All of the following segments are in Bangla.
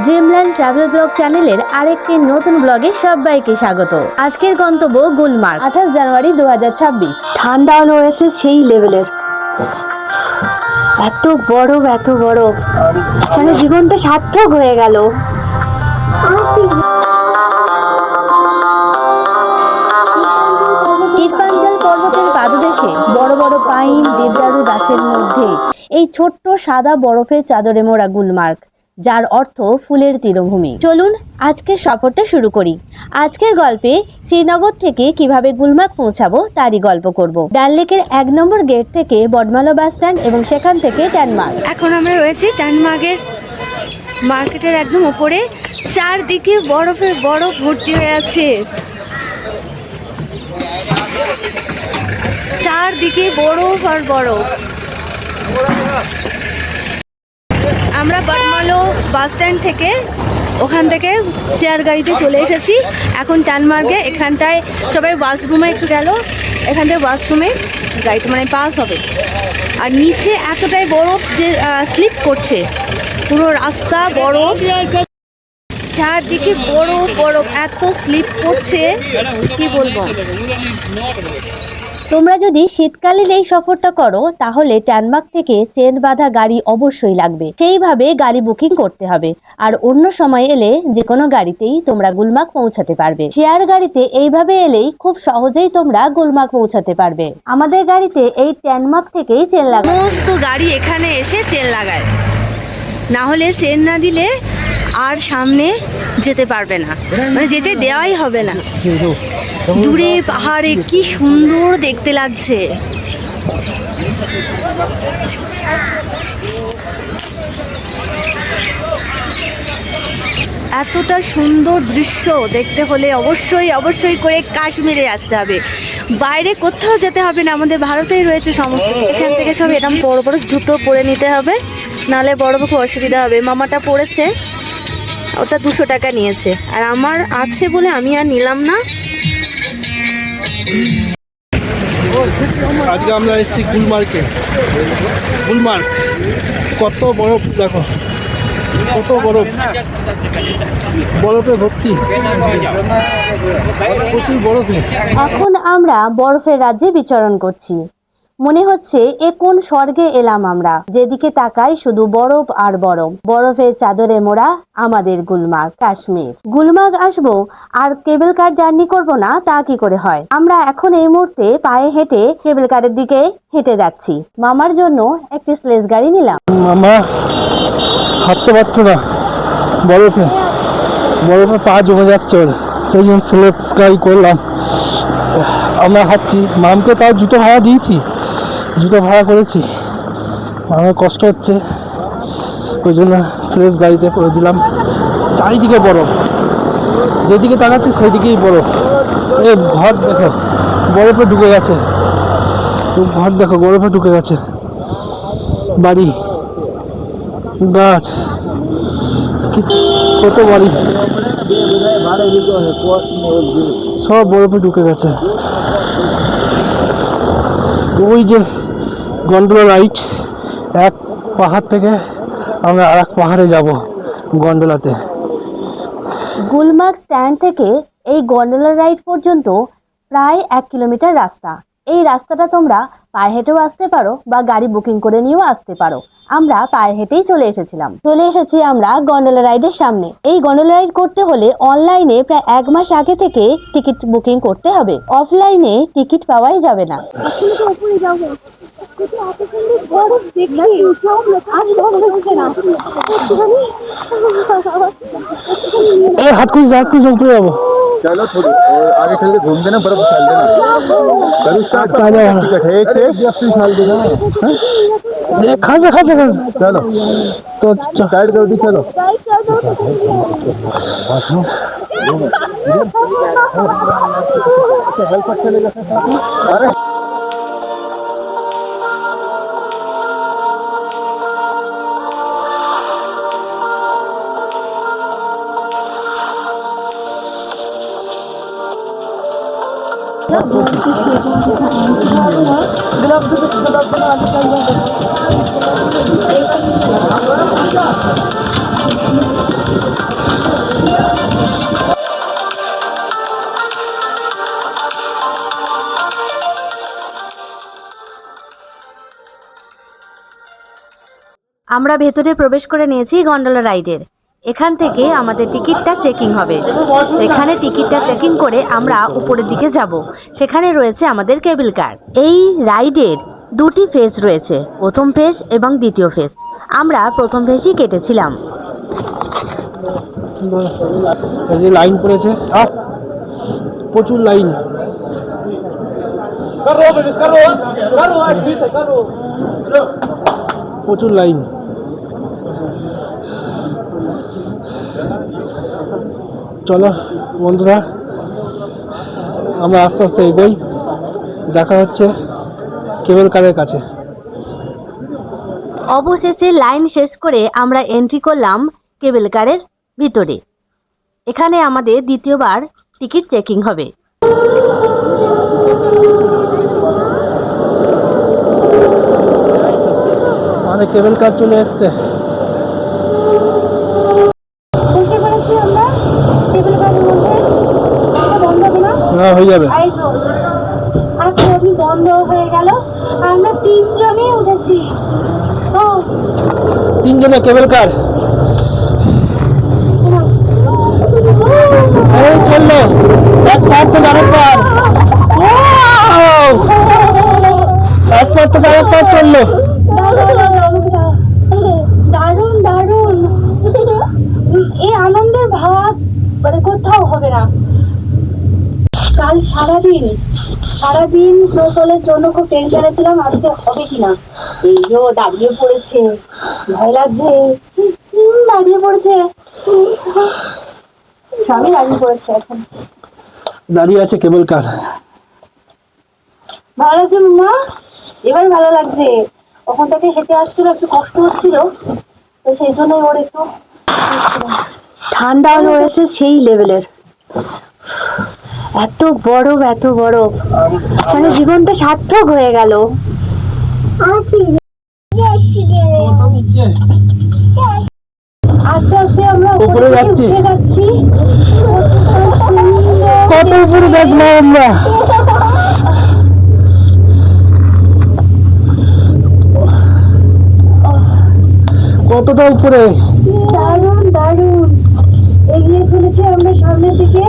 ড্রিমল্যান্ড ট্রাভেল ব্লগ চ্যানেলের আরেকটি নতুন ব্লগে সবাইকে স্বাগত। আজকের গন্তব্য গুলমার্গ, 28 জানুয়ারি 2026। ঠান্ডাও রয়েছে সেই লেভেলের, এত বরফ মানে জীবনটা সার্থক হয়ে গেল। টিরপাঞ্জাল পর্বতের পাদদেশে বড় বড় পাইন দেবদারু গাছের মধ্যে এই ছোট্ট সাদা বরফের চাদরে মোড়া গুলমার্গ, যার অর্থ ফুলের তীরভূমি। চলুন আজকের সফরটা শুরু করি। আজকের গল্পে শ্রীনগর থেকে কিভাবে গুলমার্গ পৌঁছাবো তারই গল্প করব। ডাল লেকের 1 নম্বর গেট থেকে বটমালা বাস স্ট্যান্ড এবং সেখান থেকে ট্যানমার্গ। এখন আমরা রয়েছি ট্যানমার্গের মার্কেটের একদম উপরে। চারদিকে বরফ ভর্তি হয়ে আছে, চারদিকে বরফ আর বরফ। আমরা বটমালা বাস স্ট্যান্ড থেকে ওখান থেকে চেয়ার গাড়িতে চলে এসেছি এখন ট্যানমার্গে। এখানটায় সবাই ওয়াশরুমে একটু গেল, এখান থেকে ওয়াশরুমে গাড়িটা মানে পাস হবে। আর নিচে এতটাই বরফ যে স্লিপ করছে, পুরো রাস্তা বরফ, চারদিকে বরফ, এত স্লিপ করছে কি বলবো। তোমরা যদি শীতকালীন এই সফরটা করো তাহলে ট্যানমার্গ থেকে চেন বাঁধা গাড়ি অবশ্যই লাগবে, সেইভাবে গাড়ি বুকিং করতে হবে। আর অন্য সময় এলে যে কোনো গাড়িতেই তোমরা গুলমার্গ পৌঁছাতে পারবে। শেয়ার গাড়িতে এইভাবে এলেই খুব সহজেই তোমরা গুলমার্গ পৌঁছাতে পারবে। আমাদের গাড়িতে এই ট্যানমার্গ থেকেই চেন লাগায়। সমস্ত গাড়ি এখানে এসে চেন লাগায়, না হলে চেন না দিলে আর সামনে যেতে পারবে না, মানে যেতে দেওয়াই হবে না। দূরে পাহাড়ে কি সুন্দর দেখতে লাগছে। এতটা সুন্দর দৃশ্য দেখতে হলে অবশ্যই করে কাশ্মীরে আসতে হবে, বাইরে কোথাও যেতে হবে না, আমাদের ভারতেই রয়েছে সমস্ত। এখান থেকে সব এরকম বড় বড় জুতো পরে নিতে হবে, নাহলে বড় খুব অসুবিধা হবে। মামাটা পড়েছে, ওটা 200 টাকা নিয়েছে, আর আমার আছে বলে আমি আর নিলাম না। আজকে আমরা এসেছি গুলমার্গে। গুলমার্গ কত বরফ দেখো, কত বরফ, বরফে ভর্তি, প্রচুর বরফে। এখন আমরা বরফের রাজ্যে বিচরণ করছি। মনে হচ্ছে এ কোন স্বর্গে এলাম আমরা। যেদিকে তাকাই শুধু বরফ আর বরফ, বরফের চাদরে মোড়া আমাদের গুলমার্গ, কাশ্মীর। গুলমার্গ আসবো আর কেবল কার জার্নি করব না তা কি করে হয়। আমরা এখন এই মুহূর্তে পায়ে হেঁটে কেবল কারের দিকে হেঁটে যাচ্ছি। মামার জন্য একটি স্লেজ গাড়ি নিলাম। মামা হাঁটতে পারছে না, বরফে পা জমে যাচ্ছে ওর, সেই জন্য স্লেপ স্কাই করলাম। আমরা হাঁটছি, মামকে তাও জুতো ভাড়া দিয়েছি, জুতো ভাড়া করেছি, আমার কষ্ট হচ্ছে ওই জন্য স্লেজ গাড়িতে করে দিলাম। চারিদিকে বরফ, যেদিকে তাকাচ্ছি সেই দিকেই বরফ। এই ঘর দেখো বরফে ঢুকে গেছে, ঘর দেখো বরফে ঢুকে গেছে, বাড়ি, গাছ, কত বাড়ি সব বরফে ঢুকে গেছে। ওই যে গন্ডোলা রাইড, এক পাহাড় থেকে আমরা আর এক পাহাড়ে যাব গন্ডোলাতে। গুলমার্গ স্ট্যান্ড থেকে এই গন্ডোলা রাইড পর্যন্ত প্রায় 1 কিলোমিটার রাস্তা। এই রাস্তাটা তোমরা পায়ে হেঁটেও আসতে পারো বা গাড়ি বুকিং করে নিয়েও আসতে পারো। আমরা পায়ে হেঁটেই চলে এসেছি আমরা গন্ডোলা রাইডের সামনে। এই গন্ডোলা রাইড করতে হলে অনলাইনে প্রায় 1 মাস আগে থেকে টিকিট বুকিং করতে হবে, অফলাইনে টিকিট পাওয়াই যাবে না। হাত খুঁজে উপরে যাবো। चलो थोड़ी आगे चल के घूम देना, बर्फ उछाल देना, उछाल देना। खासा चलो तो साइड कर दी, चलो अरे गुलाब আমরা ভেতরে প্রবেশ করে নিয়েছি গন্ডোলা রাইডের। এখান থেকে আমাদের টিকিটটা চেকিং হবে। এখানে টিকিটটা চেকিং করে আমরা উপরের দিকে যাব। সেখানে রয়েছে আমাদের কেবল কার। এই রাইডের দুটি ফেজ রয়েছে, প্রথম ফেজ এবং দ্বিতীয় ফেজ। আমরা প্রথম ফেজই কেটেছিলাম। এই যে লাইন পড়েছে, প্রচুর লাইন। প্রচুর লাইন। চলো বন্ধুরা, আমরা আস্তে আস্তে এগোই। দেখা হচ্ছে কেবল কারের কাছে। অবশেষে লাইন শেষ করে আমরা এন্ট্রি করলাম কেবল কারের ভিতরে। এখানে আমাদের দ্বিতীয়বার টিকিট চেকিং হবে। আমাদের কেবল কার চলে এসছে। বসে পড়েছি আমরা কেবল কারের মধ্যে। বন্ধ হবে না? না, হয়ে যাবে। আচ্ছা, বন্ধ হয়ে গেল। আমরা তিনজনই উঠেছি। ও, তিনজনে কেবল কার। এই চললো এক পার থেকে আরেক পার। এক পার থেকে আরেক পার চললো। দারুণ দারুণ। এই আনন্দের ভাগ মানে কোথাও হবে না। কাল সারাদিন স্নোফলের জন্য খুব টেনশনে ছিলাম, আজকে হবে কিনা। এই যে দাঁড়িয়ে পড়েছে, ভয় লাগছে। দাঁড়িয়ে পড়েছে, স্বামী দাঁড়িয়ে পড়েছে। এখন দাঁড়িয়ে আছে কেবল কার। ভালো লাগছে মা, এবার ভালো লাগছে। ওখান থেকে হেঁটে আসছিল, একটু কষ্ট হচ্ছিল, তো সেই জন্যই ওর একটু ঠান্ডা রয়েছে সেই লেভেলের। এত বরফ, এত বরফ, মানে জীবনটা সার্থক হয়ে গেল। আস্তে আস্তে আমরা উপরে যাচ্ছি। উঠে যাচ্ছি। কত উপরে দেখলাম আমরা। কতটা উপরে। দারুণ দারুণ। এগিয়ে চলেছি আমরা সামনের দিকে।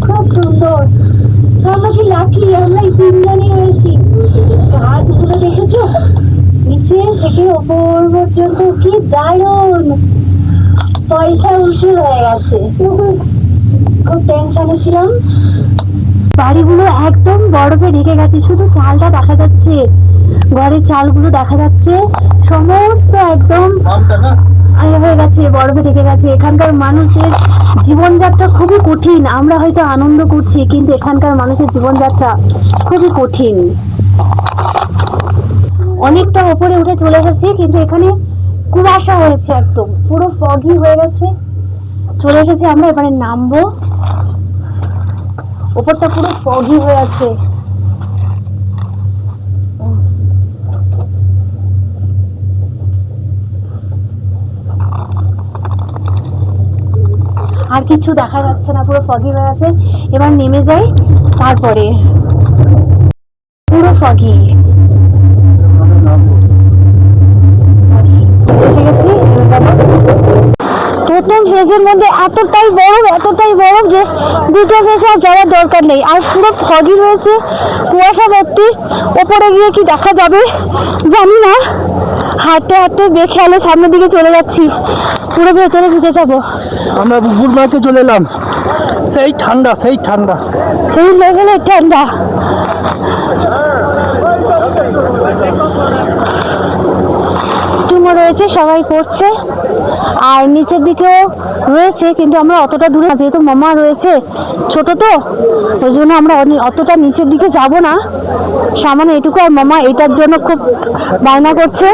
খুব সুন্দর। আমরা কি লাকি, আমরা এই তিনজনই রয়েছি। গাছগুলো দেখেছো নিচে থেকে ওপর পর্যন্ত, কি দারুণ। পয়সা উসুল হয়ে গেছে। খুব টেনশনে ছিলাম। বাড়িগুলো একদম বরফে ঢেকে গেছে, শুধু চালটা দেখা যাচ্ছে। ঘরের চালগুলো দেখা যাচ্ছে, সমস্ত একদম হয়ে গেছে, বরফে ঢেকে গেছে। এখানকার মানুষের জীবনযাত্রা খুবই কঠিন। আমরা হয়তো আনন্দ করছি, কিন্তু এখানকার মানুষের জীবনযাত্রা খুবই কঠিন। অনেকটা উপরে উঠে চলে গেছি, কিন্তু এখানে কুয়াশা হয়েছে, একদম পুরো ফগি হয়ে গেছে। চলে এসেছি আমরা, এবারে নামবো। উপরটা পুরো ফগি হয়ে আছে। আর কিছু দেখা যাচ্ছে না, পুরো ফগি হয়ে আছে। এবার নেমে যাই, তারপরে পুরো ফগি। এসে গেছি। প্রথম ফেজের মধ্যে এতটাই বরফ যে দ্বিতীয় ফেজে আর যাওয়ার দরকার নেই। আর পুরো ফগি রয়েছে, কুয়াশা ভর্তি। ওপরে গিয়ে কি দেখা যাবে জানি না। হাঁটতে হাঁটতে বেখেয়ালে সামনের দিকে চলে যাচ্ছি, পুরো ভেতরে ঢুকে যাবো। আমরা গুলমার্গে চলে এলাম। সেই ঠান্ডা, সেই ঠান্ডা, সেই লেভেলের ঠান্ডা। টিমও রয়েছে, সবাই করছে। আর নিচের দিকেও রয়েছে, কিন্তু আমরা অতটা দূরে না, যেহেতু মামা রয়েছে ছোট, তো ওই জন্য আমরা অতটা নিচের দিকে যাব না, সামান্য এটুকু। আর মামা এটার জন্য খুব বায়না করছে।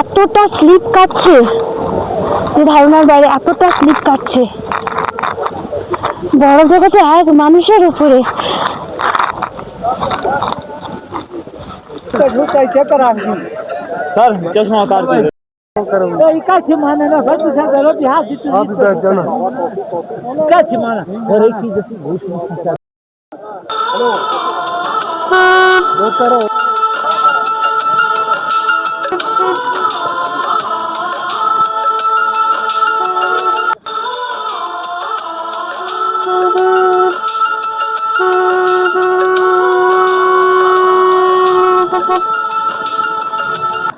এতটা স্লিপ কাটছে, ধারণার বাইরে। এতটা স্লিপ কাটছে, বরফ দেখেছে এক মানুষের উপরে।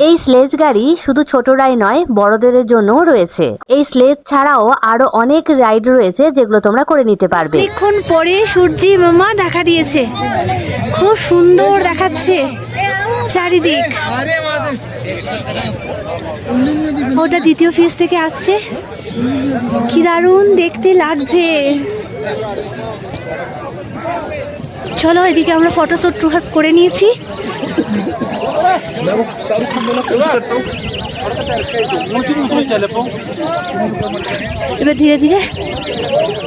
এই স্লেজ গাড়ি শুধু ছোটরাই নয়, বড়দের জন্যও রয়েছে। এই স্লেজ ছাড়াও আরো অনেক রাইড রয়েছে যেগুলো তোমরা করে নিতে পারবে। অনেকক্ষণ পরে সূর্যি মামা দেখা দিয়েছে, খুব সুন্দর দেখাচ্ছে চারিদিক। ওটা দ্বিতীয় ফেজ থেকে আসছে, কি দারুণ দেখতে লাগছে। চলো এদিকে আমরা ফটোশুট করে নিয়েছি। এবার ধীরে ধীরে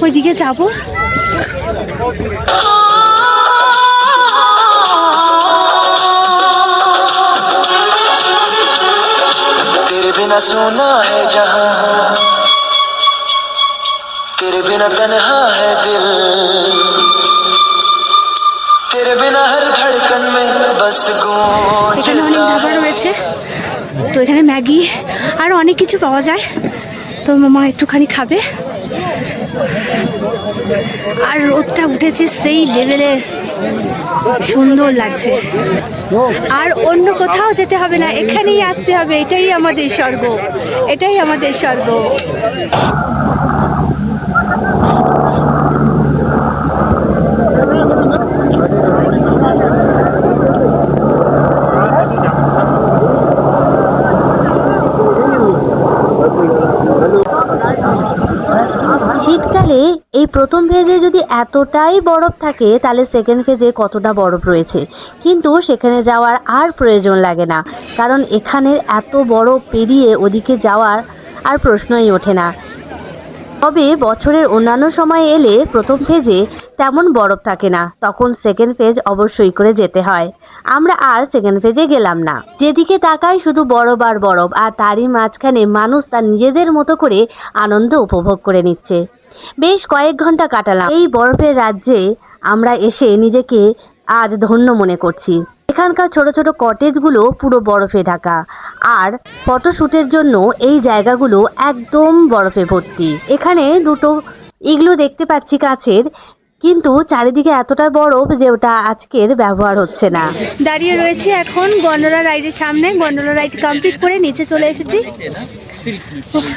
ওইদিকে যাবো। तेरे बिना सोना है जहां, तेरे बिना तन्हा है दिल, तेरे बिना हर धड़कन में बस এখানে অনেক ধাবা রয়েছে, তো এখানে ম্যাগি আর অনেক কিছু পাওয়া যায়। তো মামা একটুখানি খাবে। আর রোদটা উঠেছে সেই লেভেলের, সুন্দর লাগছে। আর অন্য কোথাও যেতে হবে না, এখানেই আসতে হবে। এটাই আমাদের স্বর্গ, এটাই আমাদের স্বর্গ। শীতকালে এই প্রথম ফেজে যদি এতটাই বরফ থাকে তাহলে সেকেন্ড ফেজে কতটা বরফ রয়েছে, কিন্তু সেখানে যাওয়ার আর প্রয়োজন লাগে না, কারণ এখানের এত বরফ পেরিয়ে ওদিকে যাওয়ার আর প্রশ্নই ওঠে না। তবে বছরের অন্যান্য সময় এলে প্রথম ফেজে তেমন বরফ থাকে না, তখন সেকেন্ড ফেজ অবশ্যই করে যেতে হয়। আমরা আর সেকেন্ড ফেজে গেলাম না। যেদিকে তাকাই শুধু বরফ আর বরফ, আর তারই মাঝখানে মানুষ তার নিজেদের মতো করে আনন্দ উপভোগ করে নিচ্ছে। বেশ কয়েক ঘন্টা কাটালাম এই বরফের রাজ্যে। আমরা এসে নিজেকে আজ ধন্য মনে করছি। এখানকার ছোট ছোট কটেজগুলো পুরো বরফে ঢাকা, আর ফটোশ্যুটের জন্য এই জায়গাগুলো একদম বরফে ভর্তি। এখানে দুটো ইগলু দেখতে পাচ্ছি কাছের, কিন্তু চারিদিকে এতটা বরফ যে ওটা আজকের ব্যবহার হচ্ছে না। দাঁড়িয়ে রয়েছে এখন গন্ডোলা রাইডের সামনে। গন্ডোলা রাইড কমপ্লিট করে নিচে চলে এসেছি।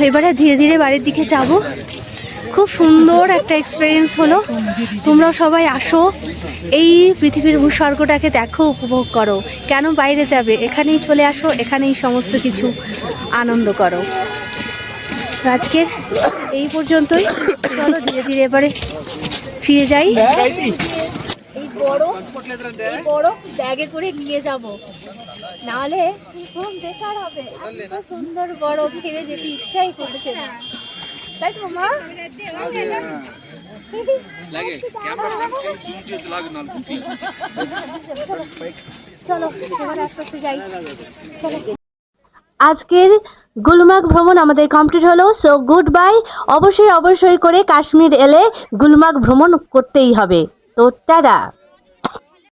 এবারে ধীরে ধীরে বাড়ির দিকে যাব। খুব সুন্দর একটা এক্সপিরিয়েন্স হলো। তোমরাও সবাই আসো, এই পৃথিবীর ভূস্বর্গটাকে দেখো, উপভোগ করো। কেন বাইরে যাবে, এখানেই চলে আসো, এখানেই সমস্ত কিছু আনন্দ করো। আজকের এই পর্যন্তই। চলো ধীরে ধীরে এবারে ফিরে যাই। এই বড় ব্যাগে করে নিয়ে যাব, নাহলে খুব বেকার হবে। এত সুন্দর বরফ ছেড়ে যেতে ইচ্ছাই করছে না, তাই তো মা? চলো এবার আস্তে আস্তে যাই। আজকের গুলমার্গ ভ্রমণ আমাদের কমপ্লিট হলো। So good bye. অবশ্যই করে কাশ্মীর এলে গুলমার্গ ভ্রমণ করতেই হবে। তো টাটা।